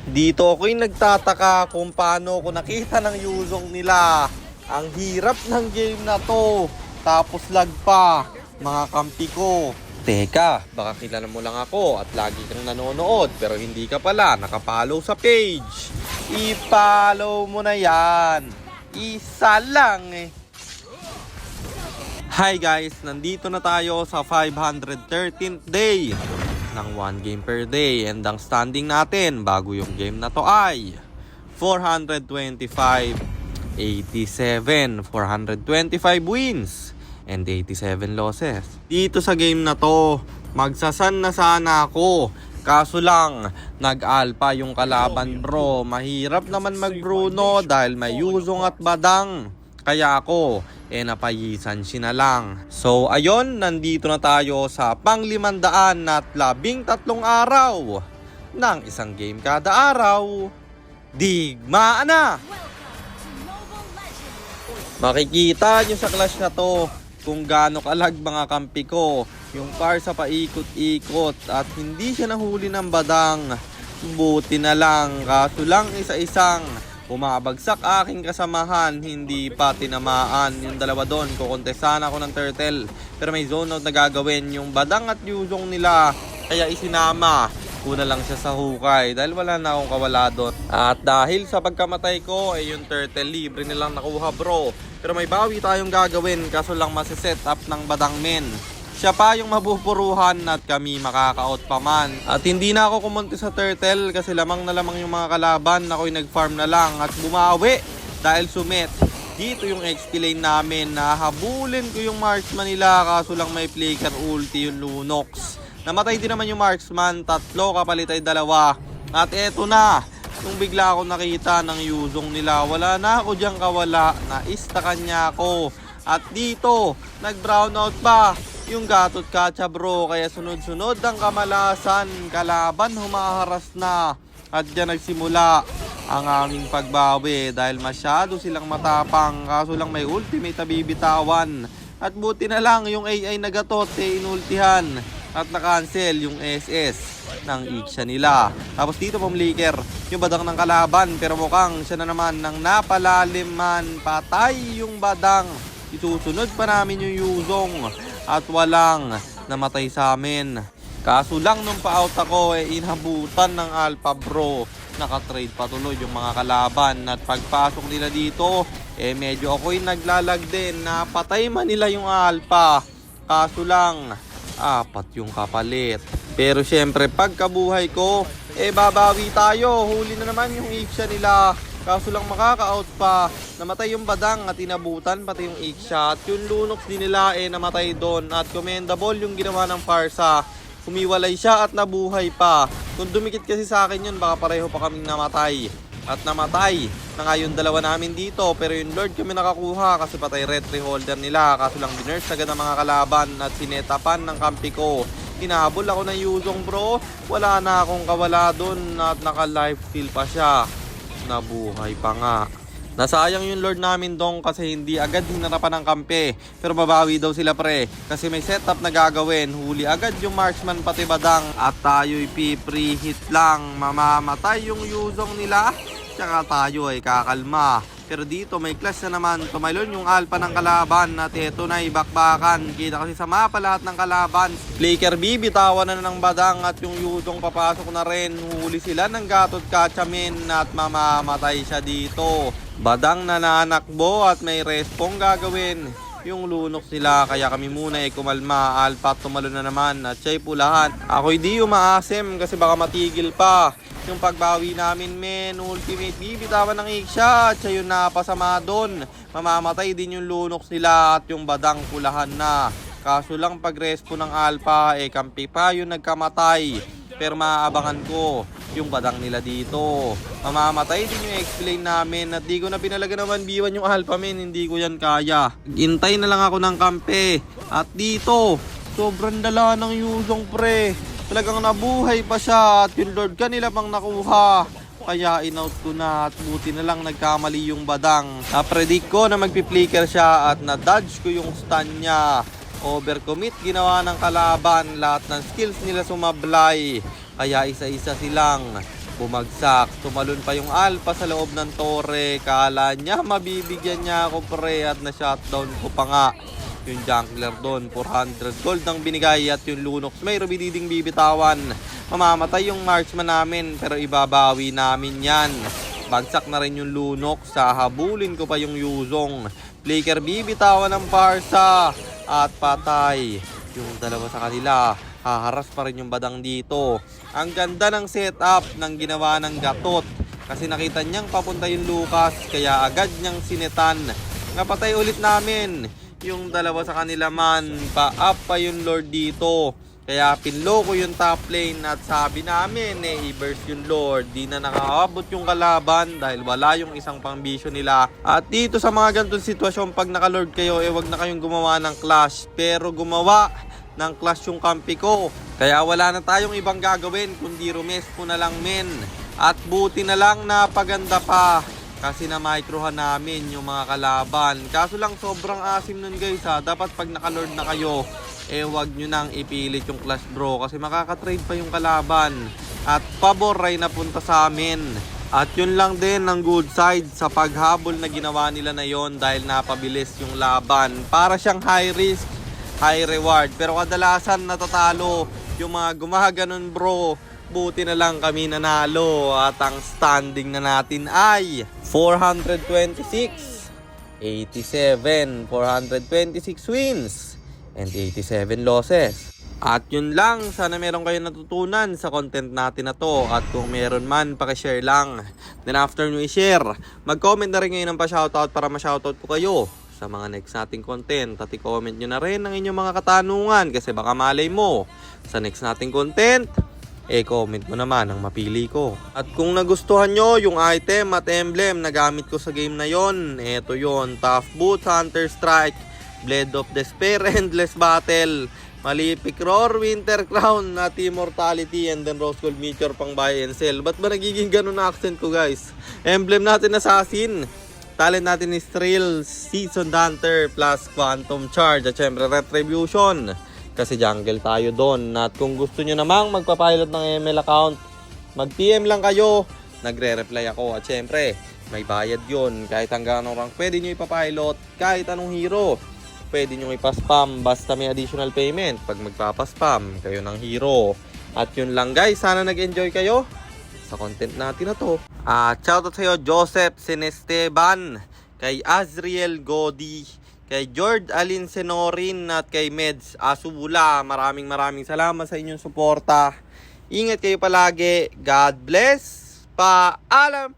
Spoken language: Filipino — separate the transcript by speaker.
Speaker 1: Dito ako'y nagtataka kung paano ko nakita ng Yuzong nila. Ang hirap ng game na to. Tapos lag pa, mga kampi ko. Teka, baka kilala mo lang ako at lagi kang nanonood pero hindi ka pala nakapollow sa page. I-follow mo na yan. Isa lang eh. Hi guys, nandito na tayo sa 513th day ng 1 game per day, and ang standing natin bago yung game na to ay 425, 87, 425 wins and 87 losses. Dito sa game na to, magsasan na sana ako. Kaso lang, nag-alpha yung kalaban bro. Mahirap naman mag-Bruno dahil may Yuzong at Badang. Kaya ako, napayisan siya na lang. So ayon, nandito na tayo sa pang-513 araw ng isang game kada araw. Digmaan na! Makikita nyo sa clash na to kung gaano kalag mga kampi ko. Yung Parsa paikot-ikot at hindi siya nahuli ng Badang. Buti na lang, kaso lang isa-isang bumabagsak aking kasamahan, hindi pa tinamaan. Yung dalawa doon, kukontesan ako ng turtle. Pero may zone out na gagawin yung Badang at Yuzong nila. Kaya isinama ko na lang siya sa hukay dahil wala na akong kawala doon. At dahil sa pagkamatay ko, yung turtle libre nilang nakuha bro. Pero may bawi tayong gagawin, kaso lang masiset up ng Badang men. Siya pa yung mabupuruhan at kami makaka-out pa man. At hindi na ako kumunti sa turtle kasi lamang na lamang yung mga kalaban. Ako'y nag-farm na lang at bumawi dahil sumit. Dito yung XP lane namin. Nahabulin ko yung marksman nila kaso lang may flicker ulti yung Lunox. Namatay din naman yung marksman. 3 kapalit ay 2. At eto na. Nung bigla ako nakita ng Yuzong nila, wala na ako diyang kawala. Naistakan niya ako. At dito, nag-brownout pa yung Gatot Kacha bro, kaya sunod-sunod ang kamalasan. Kalaban humaharas na. At dyan nagsimula ang aming pagbawi dahil masyado silang matapang. Kaso lang may ultimate na bibitawan. At buti na lang yung AI na Gatot inultihan at na-cancel yung SS ng Iksha nila. Tapos dito pumliker yung Badang ng kalaban, pero mukhang siya na naman ng napalalim man. Patay yung Badang. Isusunod pa namin yung Yuzong at walang namatay sa amin. Kaso lang nung pa-out ako inhabutan ng alpha bro. Nakatrade patuloy yung mga kalaban at pagpasok nila dito medyo ako'y naglalag din. Napatay man nila yung alpha. Kaso lang 4 yung kapalit. Pero syempre pagkabuhay ko babawi tayo. Huli na naman yung Iksha nila. Kaso lang makaka-out pa. Namatay yung Badang at inabutan pati yung Iksha. At yung Lunox din nila namatay doon. At commendable yung ginawa ng Parsa. Humiwalay siya at nabuhay pa. Kung dumikit kasi sa akin yun, baka pareho pa kaming namatay. At namatay na nga yung dalawa namin dito. Pero yung Lord kami nakakuha kasi patay retry holder nila. Kaso lang binurse agad ng mga kalaban at sinetapan ng kampi ko. Hinahabol ako ng Yuzong bro. Wala na akong kawala doon at naka-life steal pa siya. Nabuhay pa nga. Nasayang yung Lord namin dong kasi hindi agad hinarapan ng kampe. Pero mabawi daw sila pre kasi may setup na gagawin. Huli agad yung marksman pati Badang at tayo'y pre-hit lang. Mamamatay yung Yuzong nila tsaka tayo ay kakalma. Pero dito may clash na naman. Tumalon yung alpha ng kalaban at ito na ibakbakan. Kita kasi sa mapa lahat ng kalaban. Flicker B, bitawan na ng Badang at yung Yuzong papasok na rin. Huli sila ng Gatot Kachamin at mamamatay siya dito. Badang nananakbo at may respong gagawin yung Lunox nila. Kaya kami muna kumalma. Alpha tumalon na naman at siya'y pulahan. Ako'y di umaasim kasi baka matigil pa yung pagbawi namin men. Ultimate bibitawan ng Iksha at siya yung napasama doon. Mamamatay din yung Lunox nila at yung Badang pulahan na. Kaso lang pag respo ng alpha kampi pa yung nagkamatay. Pero maaabangan ko yung Badang nila dito. Mamamatay din yung explain namin at di ko na pinalaga naman B1 yung alpha men. Hindi ko yan kaya. Hintay na lang ako ng kampe. At dito sobrang dala ng Yuzong pre. Talagang nabuhay pa siya at yung Lord kanila pang nakuha. Kaya in-out ko na at buti na lang nagkamali yung Badang. Na-predict ko na magpi-flicker siya at na-dodge ko yung stun niya. Overcommit ginawa ng kalaban. Lahat ng skills nila sumablay. Kaya isa-isa silang Bumagsak, tumalon pa yung Alpha sa loob ng torre. Kala niya mabibigyan niya ako pre at na-shutdown ko pa nga yung jungler doon. 400 gold ang binigay at yung Lunox may rubididing bibitawan. Mamamatay yung marksman namin pero ibabawi namin yan. Bagsak na rin yung Lunox, habulin ko pa yung Yuzong. Flicker bibitawan ng Parsa at patay yung dalawa sa kanila. Haharas pa rin yung badang dito. Ang ganda ng setup ng ginawa ng Gatot kasi nakita niyang papunta yung Lucas kaya agad niyang sinetan. Napatay ulit namin yung dalawa sa kanila man. Pa-up pa yung Lord dito. Kaya pinloko yung top lane at sabi namin i-burst yung Lord. Di na nakaabot yung kalaban dahil wala yung isang pang-vision nila. At dito sa mga ganitong sitwasyon pag naka-Lord kayo wag na kayong gumawa ng clash. Pero gumawa ng clash yung kampi ko. Kaya wala na tayong ibang gagawin kundi rumespo na lang men. At buti na lang napaganda pa kasi na microhan namin yung mga kalaban. Kaso lang sobrang asim nun guys Dapat pag naka-Lord na kayo wag nyo nang ipilit yung clash bro kasi makaka-trade pa yung kalaban. At pabor ay napunta sa amin. At yun lang din ang good side sa paghabol na ginawa nila na yon dahil napabilis yung laban. Para siyang high risk high reward pero kadalasan natatalo yung mga gumaganon bro. Buti na lang kami nanalo at ang standing na natin ay 426 87 426 wins and 87 losses. At yun lang, sana meron kayo natutunan sa content natin na to. At kung meron man, pakishare lang. Then after nyo i-share, mag-comment na rin ngayon ng pa-shoutout para ma-shoutout ko kayo sa mga next nating content. At i-comment nyo na rin ang inyong mga katanungan kasi baka malay mo sa next nating content comment mo naman ang mapili ko. At kung nagustuhan nyo yung item at emblem na gamit ko sa game na yon, eto yon, Tough Boots, Hunter Strike, Blade of Despair, Endless Battle, Malefic Roar, Winter Crown, at Immortality, and then Rose Gold Meteor pang buy and sell. Ba't ba nagiging ganun na accent ko guys? Emblem natin Assassin, talent natin is Thrill, Seasoned Hunter, plus Phantom Charge, at syempre Retribution. Kasi jungle tayo doon. At kung gusto nyo namang magpapilot ng ML account, mag-PM lang kayo. Nagre-reply ako. At syempre, may bayad yun. Kahit hanggang anong rank, pwede nyo ipapilot. Kahit anong hero, pwede nyo ipaspam. Basta may additional payment. Pag magpapaspam, kayo ng hero. At yun lang guys. Sana nag-enjoy kayo sa content natin na to. Shoutout sa'yo, Joseph Sinesteban, kay Azriel Godi, kay George Alin Senorin at kay Meds Asubula. Maraming salamat sa inyong suporta. Ingat kayo palagi. God bless. Paalam.